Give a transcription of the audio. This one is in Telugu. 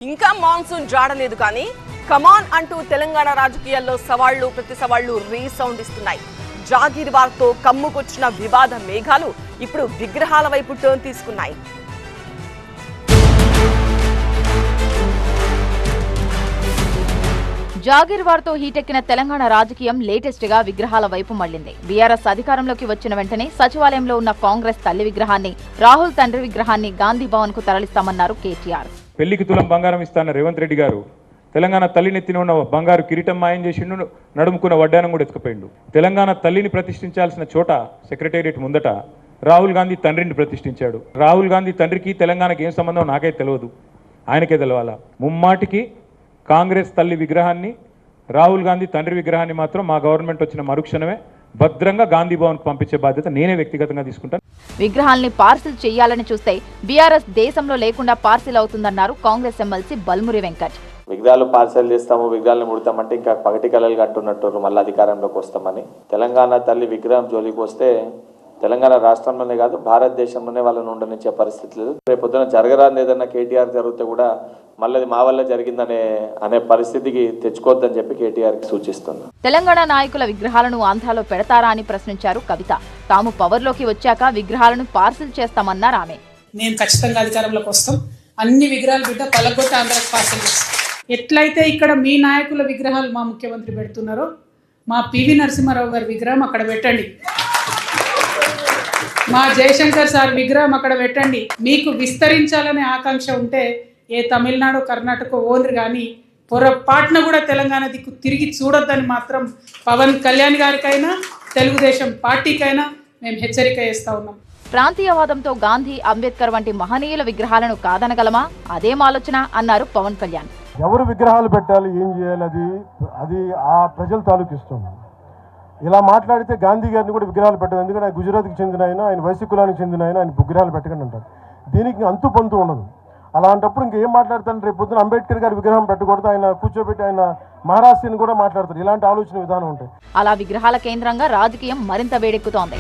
ఇంకా మాన్సూన్ జాడలేదు కానీ కమాన్ అంటూ తెలంగాణ రాజకీయాల్లో సవాళ్లు ప్రతి సవాళ్లు రీసౌండ్ ఇస్తున్నాయి. జాగీర్వార్తో కమ్ముకొచ్చిన వివాద మేఘాలు ఇప్పుడు విగ్రహాల వైపు టర్న్ తీసుకున్నాయి. జాగీర్వార్తో హీటెక్కిన తెలంగాణ రాజకీయం లేటెస్ట్ గా విగ్రహాల వైపు మళ్లింది. బీఆర్ఎస్ అధికారంలోకి వచ్చిన వెంటనే సచివాలయంలో ఉన్న కాంగ్రెస్ తల్లి విగ్రహాన్ని, రాహుల్ తండ్రి విగ్రహాన్ని గాంధీ భవన్ కు తరలిస్తామన్నారు కేటీఆర్. పెళ్లికి తులం బంగారం ఇస్తాన రేవంత్ రెడ్డి గారు తెలంగాణ తల్లినెత్తిన ఉన్న బంగారు కిరీటం మాయం చేసిండు, నడుముకున్న వడ్డానం కూడా ఎత్తుకుపోయిండు. తెలంగాణ తల్లిని ప్రతిష్ఠించాల్సిన చోట సెక్రటేరియట్ ముందట రాహుల్ గాంధీ తండ్రిని ప్రతిష్ఠించాడు. రాహుల్ గాంధీ తండ్రికి తెలంగాణకి ఏం సంబంధం నాకే తెలియదు, ఆయనకే తెలవాలా. ముమ్మాటికి కాంగ్రెస్ తల్లి విగ్రహాన్ని, రాహుల్ గాంధీ తండ్రి విగ్రహాన్ని మాత్రం మా గవర్నమెంట్ వచ్చిన మరుక్షణమే భద్రంగా గాంధీ భవన్కు పంపించే బాధ్యత నేనే వ్యక్తిగతంగా తీసుకుంటాను. విగ్రహాల్ని పార్సిల్ చేయాలని చూస్తే బీఆర్ఎస్ దేశంలో లేకుండా పార్సిల్ అవుతుందన్నారు కాంగ్రెస్ ఎమ్మెల్సీ బల్మురి వెంకట్. విగ్రహాలు పార్సల్ చేస్తాము, విగ్రహాలను ముడతామంటే ఇంకా పగటి కళలు అంటున్నట్టు మళ్ళీ అధికారంలోకి వస్తామని. తెలంగాణ తల్లి విగ్రహం జోలికి వస్తే తెలంగాణ రాష్ట్రంలోనే కాదు భారతదేశంలోనే వాళ్ళని ఉండనిచ్చే పరిస్థితి లేదు. రేపు పొద్దున జరగరాని ఏదన్నా కేటీఆర్ జరిగితే కూడా మళ్ళీ మా వల్ల జరిగిందనే పరిస్థితికి తెచ్చుకోవద్దని చెప్పి కేటీఆర్కి సూచిస్తుంది. తెలంగాణ నాయకుల విగ్రహాలను ఆంధ్రాలో పెడతారా అని ప్రశ్నించారు కవిత. తాము పవర్లోకి వచ్చాక విగ్రహాలను పార్సిల్ చేస్తామన్నారు ఆమె. మేము ఖచ్చితంగా అధికారంలోకి వస్తాం, అన్ని విగ్రహాలు బిడ్డ పలగొట్టి ఆంధ్రాకి పార్సిల్ చేస్తాం. ఎట్లయితే ఇక్కడ మీ నాయకుల విగ్రహాలు మా ముఖ్యమంత్రి పెడుతున్నారో మా పివి నరసింహారావు గారి విగ్రహం అక్కడ పెట్టండి, మా జయశంకర్ సార్ విగ్రహం అక్కడ పెట్టండి. మీకు విస్తరించాలనే ఆకాంక్ష ఉంటే ఏ తమిళనాడు కర్ణాటక ఓన్రు కానీ పొరపాటున కూడా తెలంగాణ దిక్కు తిరిగి చూడొద్దని మాత్రం పవన్ కళ్యాణ్ గారికైనా తెలుగుదేశం పార్టీకైనా మేము హెచ్చరిక చేస్తా ఉన్నాం. ప్రాంతీయవాదంతో గాంధీ, అంబేద్కర్ వంటి మహనీయుల విగ్రహాలను కాదనగలమా? అదేం ఆలోచన అన్నారు పవన్ కళ్యాణ్. ఎవరు విగ్రహాలు పెట్టాలి, ఏం చేయాలి, అది ఆ ప్రజల తాలూకు ఇష్టం. ఇలా మాట్లాడితే గాంధీ గారిని కూడా విగ్రహాలు పెట్టదు, ఎందుకంటే ఆయన గుజరాత్కి చెందిన ఆయన వైశ్య కులానికి చెందిన ఆయన విగ్రహాలు పెట్టకండి అంటారు. దీనికి అంతు పొంతు ఉండదు. అలాంటప్పుడు ఇంకేం మాట్లాడతాను? రేపు పొద్దున అంబేద్కర్ గారి విగ్రహం పెట్టకూడదు, ఆయన కూర్చోబెట్టి ఆయన మహారాష్ట్రని కూడా మాట్లాడతారు. ఇలాంటి ఆలోచన విధానం ఉంటాయి. అలా విగ్రహాల కేంద్రంగా రాజకీయం మరింత వేడెక్కుతోంది.